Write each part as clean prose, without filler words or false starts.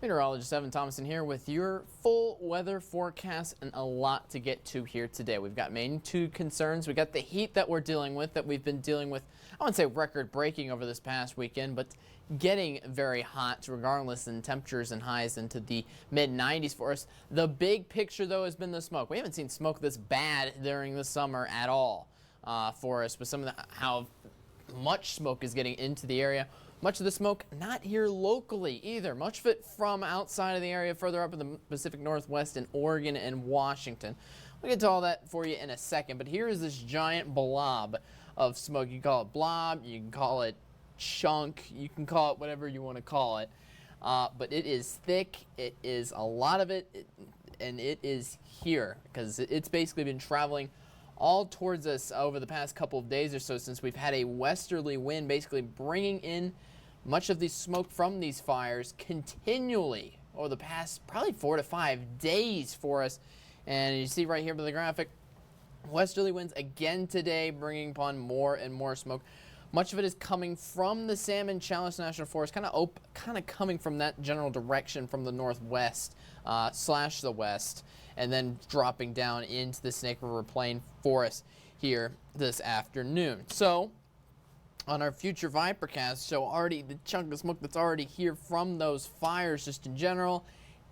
Meteorologist Evan Thomason here with your full weather forecast and a lot to get to here today. We've got magnitude concerns. We got the heat that we're dealing with, that we've been dealing with, I wouldn't say record breaking over this past weekend, but getting very hot regardless in temperatures and highs into the mid 90s for us. The big picture though has been the smoke. We haven't seen smoke this bad during the summer at all for us, with some of how much smoke is getting into the area. Much of the smoke not here locally either. Much of it from outside of the area, further up in the Pacific Northwest in Oregon and Washington. We'll get to all that for you in a second, but here is this giant blob of smoke. You can call it blob, you can call it chunk, you can call it whatever you want to call it. But it is thick, it is a lot of it, and it is here because it's basically been traveling all towards us over the past couple of days or so, since we've had a westerly wind basically bringing in much of the smoke from these fires continually over the past probably 4 to 5 days for us. And you see right here by the graphic, westerly winds again today, bringing upon more and more smoke. Much of it is coming from the CHALLIS National Forest, kind of coming from that general direction from the northwest slash the west, and then dropping down into the Snake River Plain for us here this afternoon. So on our future Vipercast, so already the chunk of smoke that's already here from those fires just in general,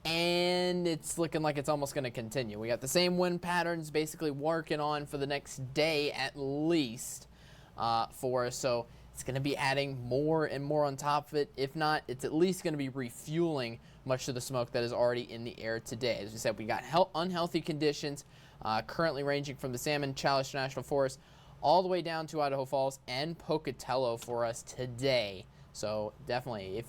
and it's looking like it's almost going to continue. We got the same wind patterns basically working on for the next day at least for us, so it's going to be adding more and more on top of it. If not, it's at least going to be refueling much of the smoke that is already in the air today. As we said, we got unhealthy conditions currently ranging from the CHALLIS National Forest all the way down to Idaho Falls and Pocatello for us today. So definitely,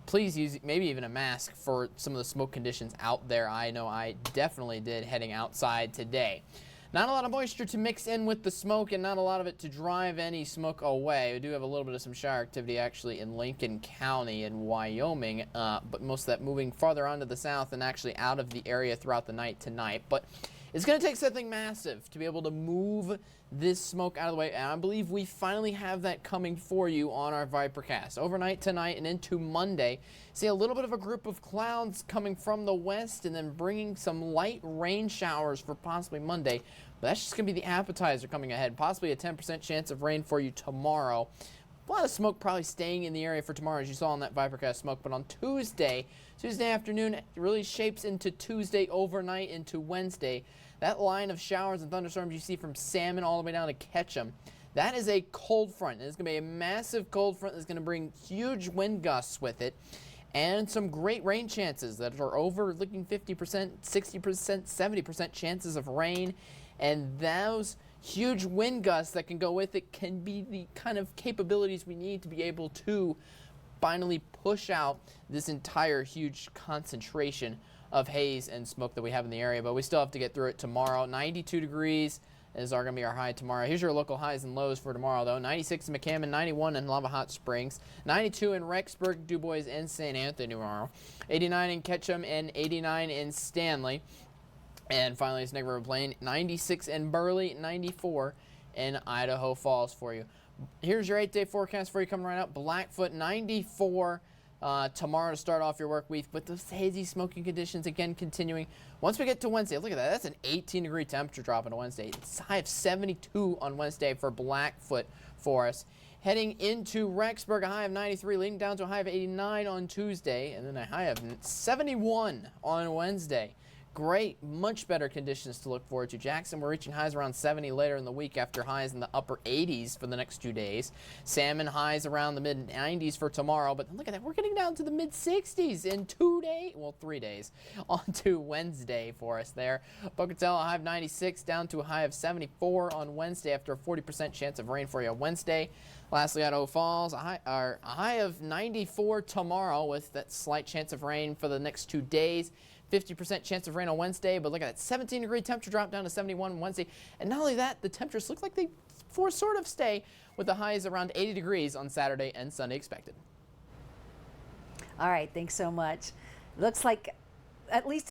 please use maybe even a mask for some of the smoke conditions out there. I know I definitely did heading outside today. Not a lot of moisture to mix in with the smoke, and not a lot of it to drive any smoke away. We do have a little bit of some shower activity actually in Lincoln County in Wyoming, but most of that moving farther onto the south and actually out of the area throughout the night tonight. But it's going to take something massive to be able to move this smoke out of the way, and I believe we finally have that coming for you on our Vipercast. Overnight tonight and into Monday, see a little bit of a group of clouds coming from the west and then bringing some light rain showers for possibly Monday. But that's just going to be the appetizer coming ahead. Possibly a 10% chance of rain for you tomorrow. A lot of smoke probably staying in the area for tomorrow, as you saw on that Vipercast smoke. But on Tuesday afternoon, it really shapes into Tuesday overnight into Wednesday. That line of showers and thunderstorms you see from Salmon all the way down to Ketchum, that is a cold front. It's going to be a massive cold front that's going to bring huge wind gusts with it, and some great rain chances that are over looking 50%, 60%, 70% chances of rain. And those huge wind gusts that can go with it can be the kind of capabilities we need to be able to finally push out this entire huge concentration of haze and smoke that we have in the area. But we still have to get through it tomorrow. 92 degrees is going to be our high tomorrow. Here's your local highs and lows for tomorrow, though. 96 in McCammon, 91 in Lava Hot Springs, 92 in Rexburg, DuBois, and St. Anthony tomorrow, 89 in Ketchum, and 89 in Stanley. And finally, Snake River Plain, 96 in Burley, 94 in Idaho Falls for you. Here's your 8-day forecast for you coming right up. Blackfoot, 94 tomorrow to start off your work week, with those hazy smoking conditions again continuing. Once we get to Wednesday, look at that. That's an 18-degree temperature drop on Wednesday. It's a high of 72 on Wednesday for Blackfoot for us. Heading into Rexburg, a high of 93, leading down to a high of 89 on Tuesday, and then a high of 71 on Wednesday. Great, much better conditions to look forward to. Jackson, we're reaching highs around 70 later in the week after highs in the upper 80s for the next 2 days. Salmon highs around the mid 90s for tomorrow, but look at that, we're getting down to the mid 60s in 2 days, well 3 days, on to Wednesday for us there. Pocatello, a high of 96 down to a high of 74 on Wednesday after a 40% chance of rain for you on Wednesday. Lastly, Idaho Falls, a high of 94 tomorrow with that slight chance of rain for the next 2 days. 50% chance of rain on Wednesday, but look at that 17-degree temperature drop down to 71 on Wednesday. And not only that, the temperatures look like they sort of stay, with the highs around 80 degrees on Saturday and Sunday expected. All right, thanks so much. Looks like at least